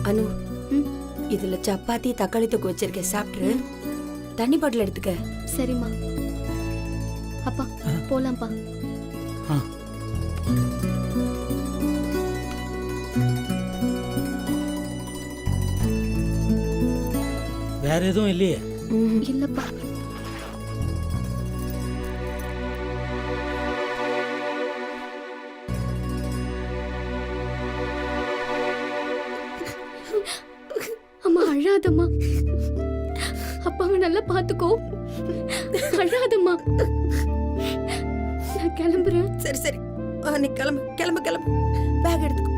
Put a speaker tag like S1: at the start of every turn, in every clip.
S1: அனு,
S2: ம்,
S1: இதுல சப்பாத்தி தக்காளி தொக்கு வச்சிருக்கேன், சாப்பிட்டுரு. தண்ணி பாட்டில் எடுத்துக்க.
S2: சரிம்மா. அப்பா போலாம்ப்பா.
S3: ஆ. வேற எதுவும் இல்லையே?
S2: இல்லப்பா. அம்மா அழாதம்மா. அப்பாவை நல்லா பாத்துக்கோ. அழாதம்மா. நான் கிளம்புறேன்.
S1: சரி சரி, நீ கிளம்பு கிளம்பு கிளம்பு. பேக் எடுத்துக்கோ.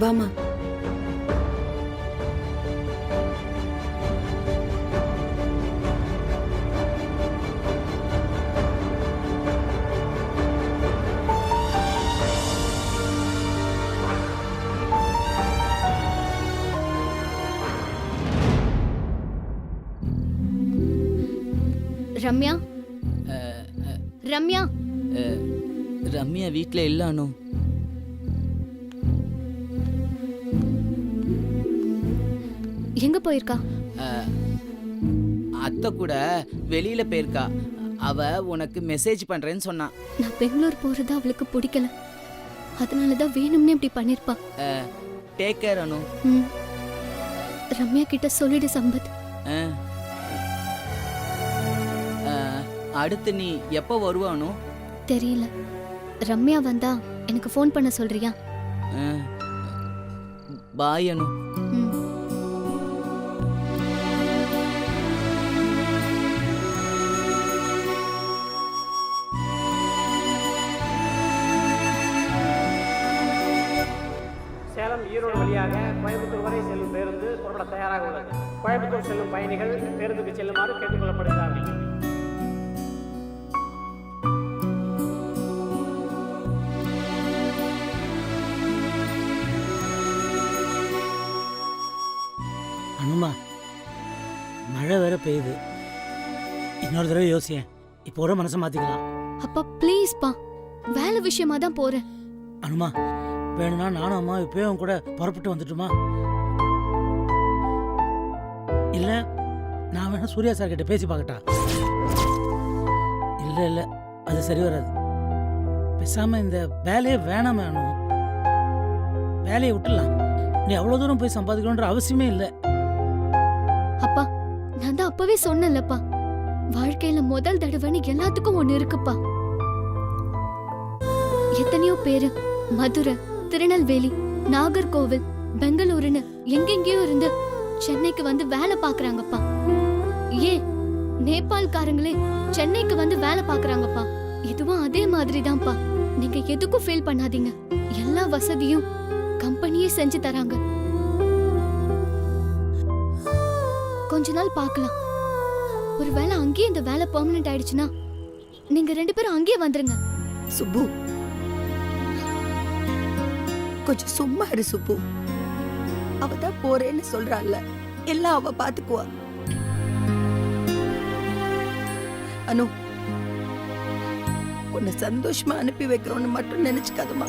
S1: வாமா.
S2: ரம்யா, ரம்யா.
S4: ரம்யா வீட்ல இல்ல அனு.
S2: எங்க போயிருக்கா?
S4: அத்தை கூட வெளியில போயிருக்கா. அவ உனக்கு மெசேஜ் பண்றேன்னு சொன்னா.
S2: நான் பெங்களூர் போறது அவளுக்கு பிடிக்கல. அதனாலதான் வேணும்னே இப்படி பண்ணிருப்பா.
S4: டேக் கேர் அனு.
S2: ம். ரம்யா கிட்ட சொல்லிடு சம்பத்.
S4: அஹ். அடுத்து நீ எப்போ வருவ அனு?
S2: தெரியல. ரம்யா வந்தா எனக்கு ஃபோன் பண்ண சொல்றியா?
S4: பாய் அனு.
S2: ம்.
S5: சேலம் ஈரோடு வழியாக கோயம்புத்தூர் வரை செல்லும் பேருந்து புறப்பட தயாராக உள்ளது. கோயம்புத்தூர் செல்லும் பயணிகள் பேருந்துக்கு செல்லுமாறு கேட்டுக்கொள்ளப்படுகிறார்கள்.
S3: அனுமா, மழை வேற பெய்யுது. இன்னொரு தடவை யோசியேன். இப்போ ஒரு மனசை மாத்திக்கலாம்.
S2: அப்பா ப்ளீஸ் பா, வேலை விஷயமா தான் போறேன்.
S3: அனுமா, வேணும்னா நானும் அம்மா இப்பவே உன் கூட புறப்பட்டு வந்துட்டுமா? இல்ல நான் வேணா சூர்யா சார் கிட்ட பேசி பார்க்கட்டா? இல்ல இல்ல, அது சரி வராது. பேசாம இந்த வேலையே வேணாமே அனு. வேலையை விட்டுலாம். நீ அவ்வளவு தூரம் போய் சம்பாதிக்கணுன்ற அவசியமே இல்லை.
S2: அப்பா, நான் தான் அப்பவே சொன்னேன்லப்பா, வாழ்க்கையில முதல் தடவைன்னு எல்லாத்துக்கும் ஒண்ணு இருக்குப்பா. எத்தனையோ பேரு மதுரை, திருநெல்வேலி, நாகர்கோவில், பெங்களூருன்னு எங்கெங்கயோ இருந்து சென்னைக்கு வந்து வேலை பாக்குறாங்கப்பா. ஏன் நேபாள்காரங்களே சென்னைக்கு வந்து வேலை பாக்குறாங்கப்பா. இதுவும் அதே மாதிரி தான்ப்பா. நீங்க எதுக்கும் ஃபீல் பண்ணாதீங்க. எல்லா வசதியும் கம்பெனியே செஞ்சு தராங்க. கொஞ்ச நாள் பார்க்கலாம். ஒருவேளை அங்கேயே இந்த வேலை பெர்மனன்ட் ஆயிடுச்சுன்னா நீங்க 2 பேரும் அங்கேயே வந்துருங்க.
S1: சுப்பு, கொஞ்சம் சும்மா இரு சுப்பு. அவதான் போறேன்னு சொல்றாள்ல, எல்லாம் அவ பாத்துக்குவா. அனு, உன்னை சந்தோஷமா அனுப்பி வைக்கிறோன்னு மட்டும் நினைச்சுக்காதமா.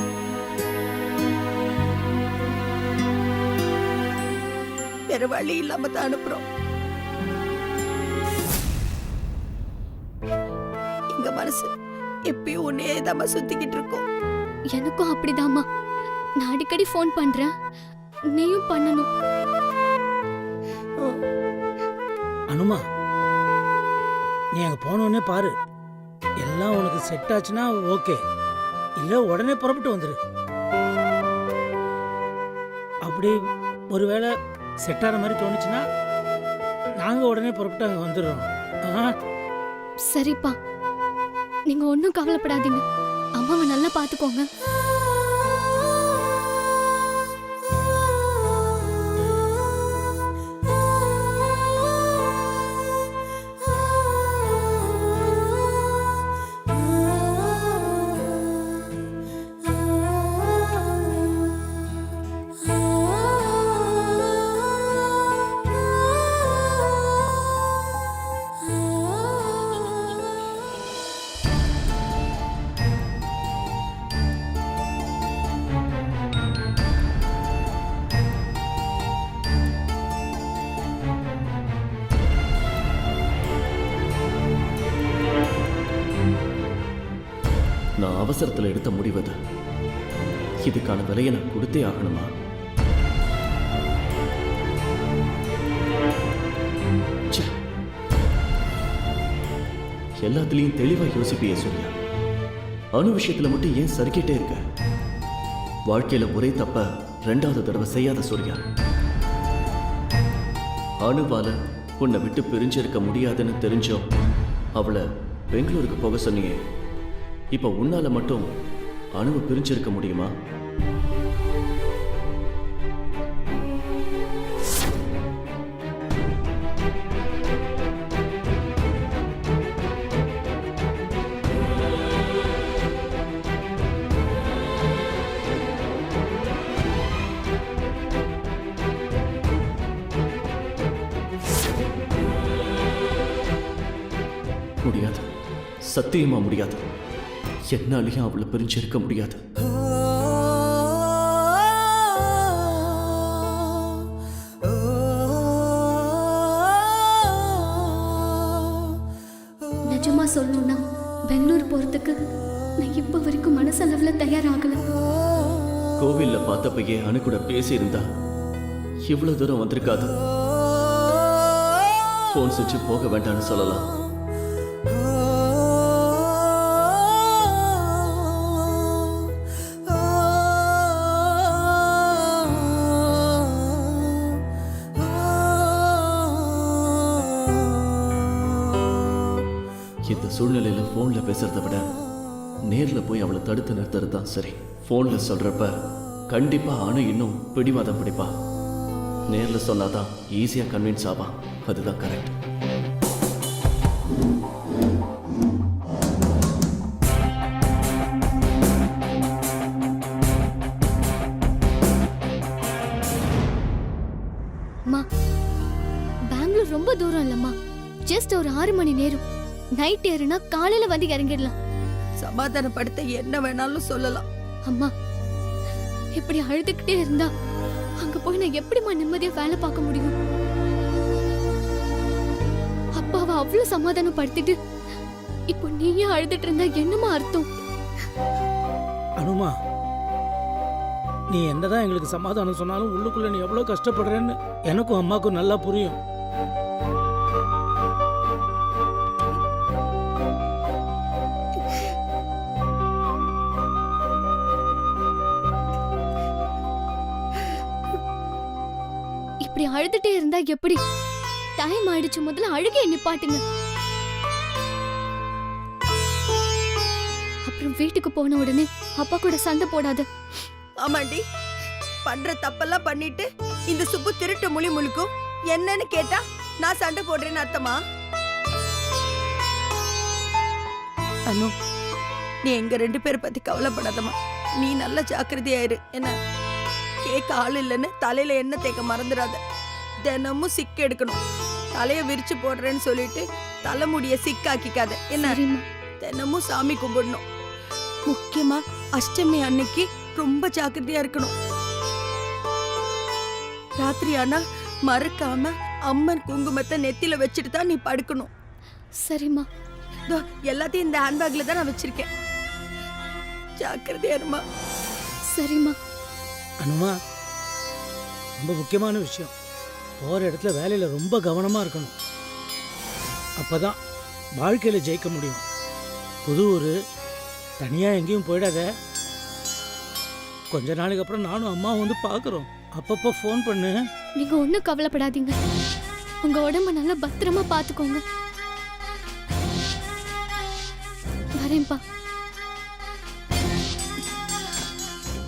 S1: வேற வழி இல்லாம தான் அனுப்புறோம். எங்க மனசு எப்பயும் உன்னையே தான் சுத்திக்கிட்டு இருக்கோம்.
S2: எனக்கும் அப்படிதாம்மா. நான் அடிக்கடி ஃபோன் பண்றேன், நீயும் பண்ணணும்.
S3: அனுமா, நீ அங்க போனோடனே பாரு. எல்லாம் உனக்கு செட் ஆச்சுன்னா ஓகே. இல்ல உடனே புறப்பட்டு வந்துரு. அப்படி ஒருவேளை செட் ஆகிற மாதிரி தோணுச்சுன்னா நாங்க உடனே புறப்பட்டு அங்க வந்துடுறோம்.
S2: சரிப்பா, நீங்க ஒன்னும் கவலைப்படாதீங்க. அம்மாவை நல்லா பாத்துக்கோங்க.
S6: அவசரத்துல எடுத்த முடிவது. இதுக்கான விலையை நான் கொடுத்தே ஆகணுமா? ச்சே. எல்லாத்துலயும் தெளிவா யோசிப்பியே சூர்யா. அணு விஷயத்துல மட்டும் ஏன் சறுக்கிட்டே இருக்க? வாழ்க்கையில ஒரே தப்ப 2வது தடவை செய்யாத சூர்யா. அணுவால உன்னை விட்டு பிரிஞ்சிருக்க முடியாதுன்னு தெரிஞ்சோ அவளை பெங்களூருக்கு போக சொன்னியே. இப்ப உன்னால மட்டும் அணுவை பிரிஞ்சிருக்க முடியுமா? முடியாது, சத்தியமா முடியாது. என்னாலையும் அவளை பிரிஞ்சிருக்க முடியாது.
S2: நிஜமா சொல்லணும்னா பெங்களூர் போறதுக்கு நான் இப்ப வரைக்கும் மனசளவுல தயாராகல.
S6: கோவில்ல பார்த்தப்பயே அணு கூட பேசியிருந்தா இவ்வளவு தூரம் வந்திருக்காது. போன் செஞ்சு போக வேண்டாம்னு சொல்லலாம். இந்த சூழ்நிலையில போன்ல பேசுறதை விட நேர்ல போய் அவளை தடுத்து நிறுத்துறது தான் சரி. போன்ல சொல்றப்ப கண்டிப்பா அணு இன்னும் பிடிவாதம் பிடிப்பா. நேர்ல சொன்னாதான் ஈஸியா கன்வின்ஸ் ஆவா. அதுதான் கரெக்ட்.
S2: அம்மா, பெங்களூர் ரொம்ப தூரம் இல்லம்மா. ஜஸ்ட் ஒரு 6 மணி நேரம். நைட் ஏறுனா காலையில வந்து இறங்கிடலாம்.
S1: சமாதானப்படுத்த என்ன வேணாலும் சொல்லலாம்.
S2: அம்மா, இப்படி அழுதுகிட்டே இருந்தா அங்க போய் நான் எப்படிம்மா நிம்மதியா வேலை பார்க்க முடியும்? அப்பாவை அவ்வளவு சமாதானப்படுத்திட்டு இப்போ நீயே அழுதுட்டு இருந்தா என்னமா அர்த்தம்?
S3: அனுமா, நீ என்னதான் எங்களுக்கு சமாதானம் சொன்னாலும் உள்ளுக்குள்ள நீ எவ்வளவு கஷ்டப்படுறேன்னு எனக்கும் அம்மாக்கும் நல்லா புரியும்.
S2: இப்படி அழுதுட்டே இருந்தா எப்படி? டைம் ஆயிடுச்சு, முதல்ல அழுகையை நிப்பாட்டுங்க. அப்புறம் வீட்டுக்கு போன உடனே அப்பா கூட சண்டை போடாத.
S1: ஆமாண்டி, பண்ற தப்பெல்லாம் பண்ணிட்டு இந்த சுப்பு திருட்டு முழி முழுக்கும். என்னன்னு கேட்டா நான் சண்டை போடுறேன்னு அர்த்தமா? அனு, நீ எங்க 2 பேரை பத்தி கவலைப்படாதமா. நீ நல்ல ஜாக்கிரதையாயிரு. என்ன கேட்க ஆள் இல்லைன்னு தலையில எண்ணெய் தேக்க மறந்துடாத. தினமும் சிக்கு எடுக்கணும். தலைய விரிச்சு போடுறேன்னு சொல்லிட்டு தலைமுடிய சிக்காக்கிக்காத. என்ன,
S2: சரிம்மா.
S1: தினமும் சாமி கும்பிடணும். முக்கியமா அஷ்டமி அன்னைக்கு ரொம்ப ஜாக்கிரதையா இருக்கணும். ராத்திரி ஆனா மறக்காம அம்மன் குங்குமத்தை நெத்தில வச்சுட்டு தான் நீ படுக்கணும்.
S2: சரிம்மா.
S1: எல்லாத்தையும் இந்த ஹேண்ட்பேக்ல தான் நான் வச்சிருக்கேன். ஜாக்கிரதையா இருமா.
S2: சரிம்மா.
S3: அனுமா, ரொம்ப முக்கியமான விஷயம். போற இடத்துல வேலையில ரொம்ப கவனமா இருக்கணும். அப்பதான் வாழ்க்கையில ஜெயிக்க முடியும். புது ஊரு, தனியா எங்கேயும் போயிடாத. கொஞ்ச நாளைக்கு அப்புறம் நானும் அம்மாவும் வந்து பாக்குறோம். அப்பப்போ ஃபோன் பண்ணு.
S2: நீங்க ஒண்ணும் கவலைப்படாதீங்க. உங்க உடம்ப நல்லா பத்திரமா பாத்துக்கோங்க. வரேன்ப்பா.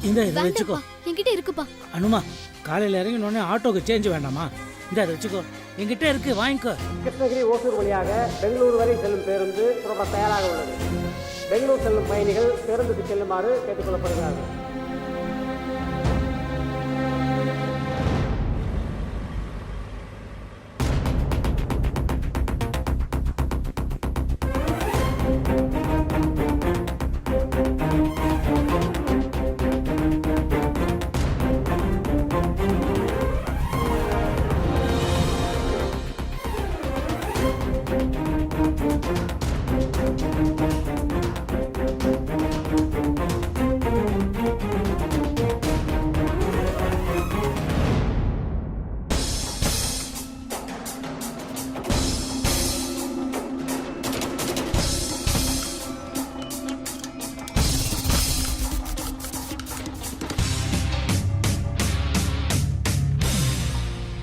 S3: இந்த இதை வச்சுக்கோ.
S2: வேண்டாம்ப்பா, என்கிட்ட இருக்குப்பா.
S3: அனுமா, காலையில இறங்கினோடனே ஆட்டோக்கு சேஞ்ச் வேண்டாமா? இந்த அதை வச்சுக்கோ, என்கிட்ட இருக்கு, வாங்கிக்கோ.
S5: கிருஷ்ணகிரி ஓசூர் வழியாக பெங்களூர் வரை செல்லும் பேருந்து புறப்பட தயாராக உள்ளது. பெங்களூர் செல்லும் பயணிகள் பேருந்துக்கு செல்லுமாறு கேட்டுக்கொள்ளப்படுகிறார்கள்.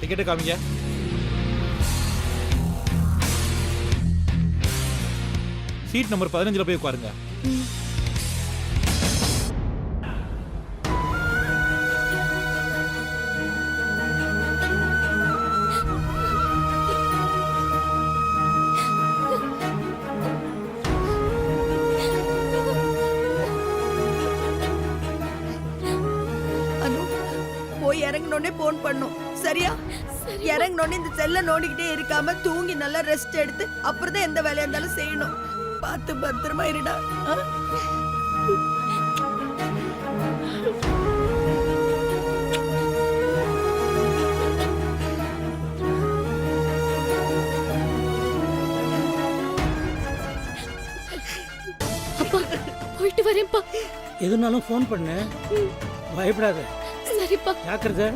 S7: டிக்கெட்டு காமிங்க. சீட் நம்பர் 15ல போய் உட்காருங்க.
S1: அனு போய் இறங்கினோடனே போன் பண்ணும் சரியா? இறங்கினோடனே இந்த செல்ல நோண்டிக்கிட்டே இருக்காம தூங்கி நல்லா ரெஸ்ட் எடுத்து அப்புறம் தான் எந்த வேலையா இருந்தாலும் செய்யணும். பார்த்து பத்திரமா இருடா. ஆ?
S2: அப்பா போயிட்டு வரேன்ப்பா.
S3: எதுனாலும் ஃபோன் பண்ணு, பயப்படாத.
S2: சரிப்பா.
S3: ஜாக்கிரதை.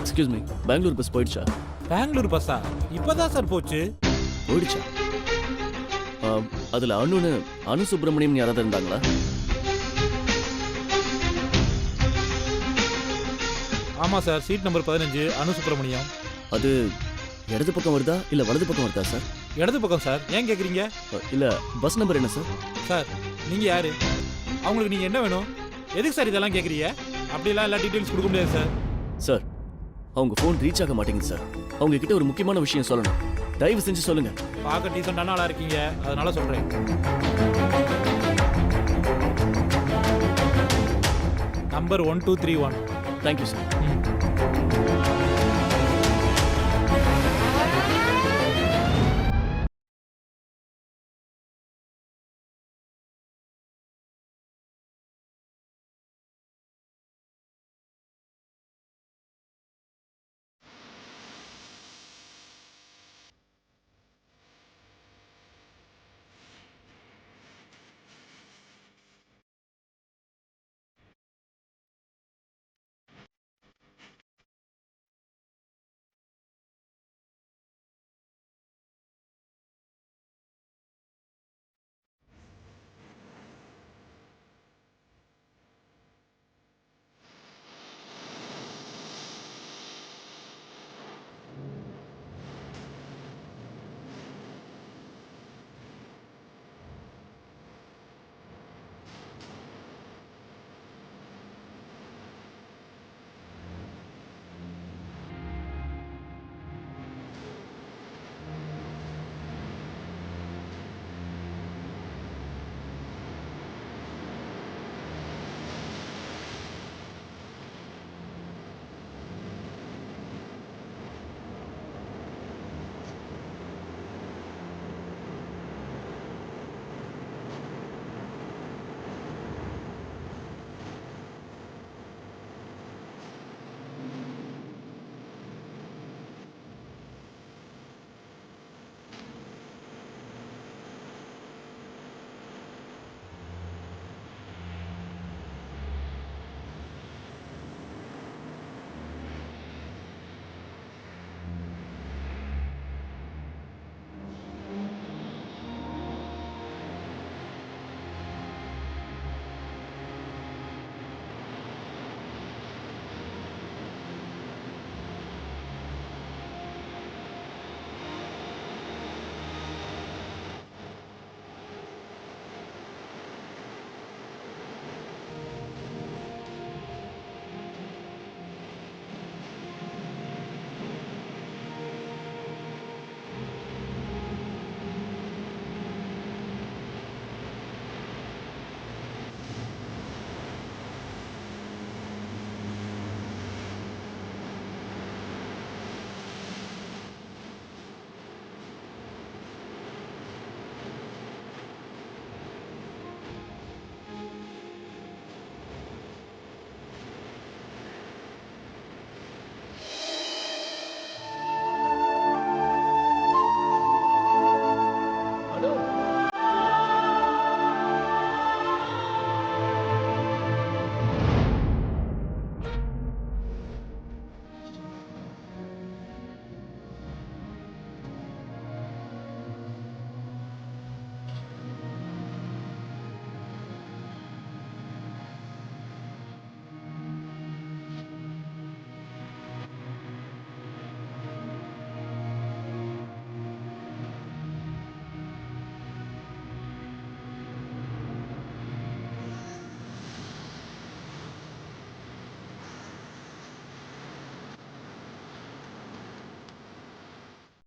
S6: எக்ஸ்கியூஸ் மீ, பெங்களூர் பஸ் போயிடுச்சா?
S7: பெங்களூர் பஸ்ஸா? இப்பதான் சார் போச்சு.
S6: போயிடுச்சா? அதுல அனு சுப்பிரமணியம் யாராவது இருந்தாங்களா?
S7: ஆமா சார், சீட் நம்பர் 15 அனு சுப்பிரமணியம்.
S6: அது இடது பக்கம் வருதா இல்ல வலது பக்கம் வருதா சார்?
S7: இடது பக்கம் சார். ஏன் கேக்குறீங்க?
S6: இல்ல பஸ் நம்பர் என்ன சார்?
S7: சார் நீங்க யாரு? அவங்களுக்கு நீங்க என்ன வேணும்? எதுக்கு சார் இதெல்லாம் கேக்குறீங்க? அப்படிலாம் எல்லா டீடைல்ஸ் கொடுக்க முடியாது சார்.
S6: சார் அவங்க ஃபோன் ரீச் ஆக மாட்டேங்குது சார். அவங்க கிட்ட ஒரு முக்கியமான விஷயம் சொல்லணும். தயவு செஞ்சு சொல்லுங்க.
S7: பார்க்க டீசெண்டான ஆளா இருக்கீங்க, அதனால சொல்றேன். நம்பர் 1231.
S6: Thank you sir.